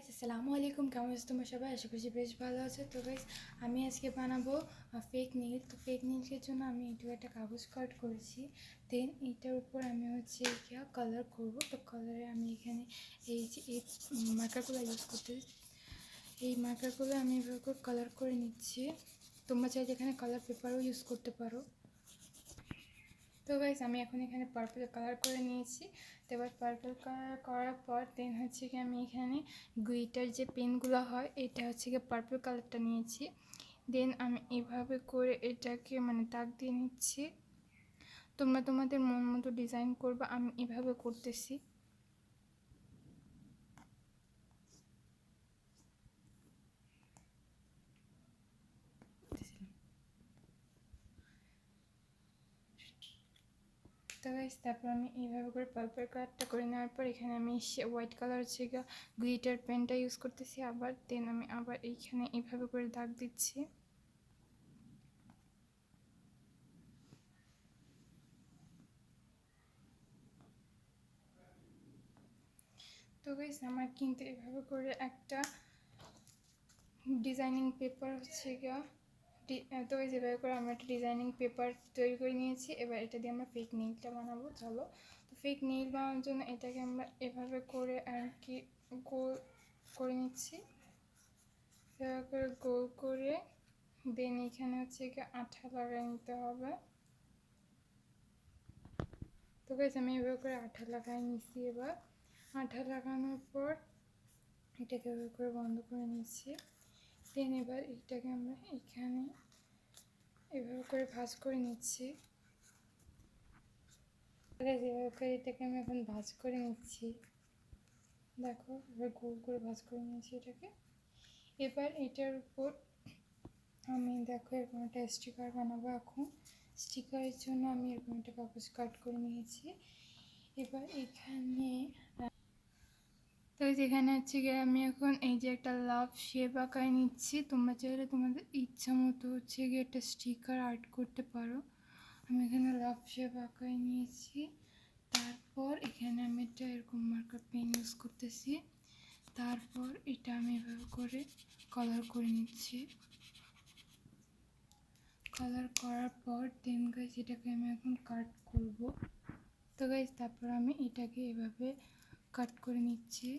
Guys আসসালামু আলাইকুম, কেমন আছো তোমরা সবাই? আশা করছি বেশ ভালো আছো। তো গাইস আমি আজকে বানাবো ফেক নীল। তো ফেক নীলের জন্য আমি একটা কাগজ কাট করেছি। দেন এইটার উপর আমি কালার করব। তো কালারে আমি এখানে এই যে এই মার্কারগুলো ইউজ করতে, এই মার্কারগুলো আমি এভাবে করে কালার করে নিচ্ছি। তোমরা চাইলে এখানে কালার পেপারও ইউজ করতে পারো। তো গাইস আমি এখন এখানে পার্পল কালার করে নিয়েছি। তো এবার পার্পল কালার করার পর দেন কি আমি এখানে গ্লিটার যে পেনগুলো হয় এটা পার্পল কালারটা নিয়েছি। দেন আমি এভাবে করে এটাকে দাগ দিয়ে নিচ্ছি। তোমরা তোমাদের মন মতো ডিজাইন করবা, আমি এভাবে করতেছি। তো গাইস তারপর আমি এইভাবে করে পার্পল কালারটা করে নেওয়ার পর এখানে আমি হোয়াইট কালার গ্লিটার পেনটা ইউজ করতেছি আবার। দেন আমি আবার এইখানে এইভাবে করে দাগ দিচ্ছি। তো গাইস আমার কিন্তু এভাবে করে একটা ডিজাইনিং পেপার তো গাইস এভাবে করে আমরা একটা ডিজাইনিং পেপার তৈরি করে নিয়েছি। এবার এটা দিয়ে আমরা ফেক নেইলটা বানাবো। চলো, তো ফেক নেইল বানানোর জন্য এটাকে আমরা এভাবে করে আর কি গোল করে নিচ্ছি। এভাবে করে গোল করে দেন এখানে আঠা লাগাই নিতে হবে। তো গাইস আমি এভাবে করে আঠা লাগাই নিচ্ছি। এবার আঠা লাগানোর পর এটাকে এভাবে করে বন্ধ করে নিচ্ছি। দেন এবার এটাকে আমরা এখানে এভাবে করে ভাঁজ করে নিচ্ছি। এভাবে করে এটাকে আমি এখন ভাঁজ করে নিচ্ছি। দেখো এবার গোল করে ভাঁজ করে নিয়েছি এটাকে। এবার এটার উপর আমি দেখো এরকম একটা স্টিকার বানাবো। এখন স্টিকারের জন্য আমি এরকম একটা কাগজ কাট করে নিয়েছি। এবার এখানে তো যেখানে আমি এখন এই যে একটা লাভ শেপ আঁকায় নিচ্ছি। তোমরা চাইলে তোমাদের ইচ্ছা মতো একটা স্টিকার আর্ট করতে পারো। আমি এখানে লাভ শেপ আঁকায় নিয়েছি। তারপর এখানে আমি একটা এরকম মার্কার পেন ইউজ করতেছি। তারপর এটা আমি এভাবে করে কালার করে নিচ্ছি। কালার করার পর দেন গাইস এটাকে আমি এখন কাট করব। তো গাইস তারপর আমি এটাকে এভাবে কাট করে নিচ্ছি।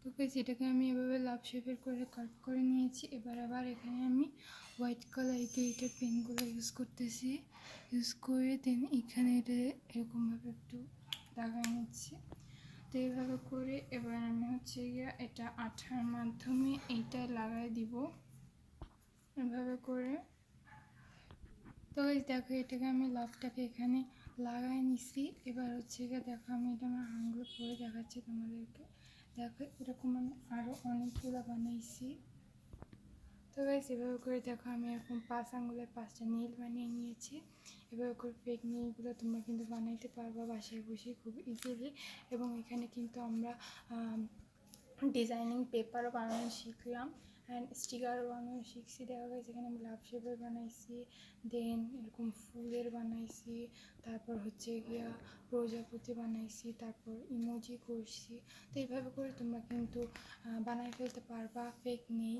তো গাইস এটাকে আমি এভাবে লাভ শেপের করে কাট করে নিয়েছি। এবার আবার এখানে আমি হোয়াইট কালার গ্লিটার পেনগুলো ইউজ করতেছি। ইউজ করে দেন এখানে এটা এরকমভাবে একটু লাগাই নিচ্ছি। তো এইভাবে করে এবার আমি এটা আঠার মাধ্যমে এইটা লাগাই দিব এভাবে করে। তো গাইস দেখো এটাকে আমি লাভটাকে এখানে লাগাই নিছি। এবার দেখো আমি এটা আমার আঙুলে পরে দেখাচ্ছি তোমাদেরকে। দেখো এরকম আমি আরও অনেকগুলো বানাইছি। তো গাইস এভাবে করে দেখো আমি এরকম 5 আঙুলের 5টা নীল বানিয়ে নিয়েছি। এভাবে করে ফেক নীলগুলো তোমরা কিন্তু বানাইতে পারবা বাসায় বসে খুব ইজিলি। এবং এখানে কিন্তু আমরা ডিজাইনিং পেপারও বানানো শিখলাম অ্যান্ড স্টিকারও বানানো শিখছি। দেখা গেছে এখানে আমি লাভ শেপের বানাইছি, দেন এরকম ফুলের বানাইছি, তারপর প্রজাপতি বানাইছি, তারপর ইমোজি করছি। তো এইভাবে করে তোমরা কিন্তু বানাই ফেলতে পারবা ফেক নেই।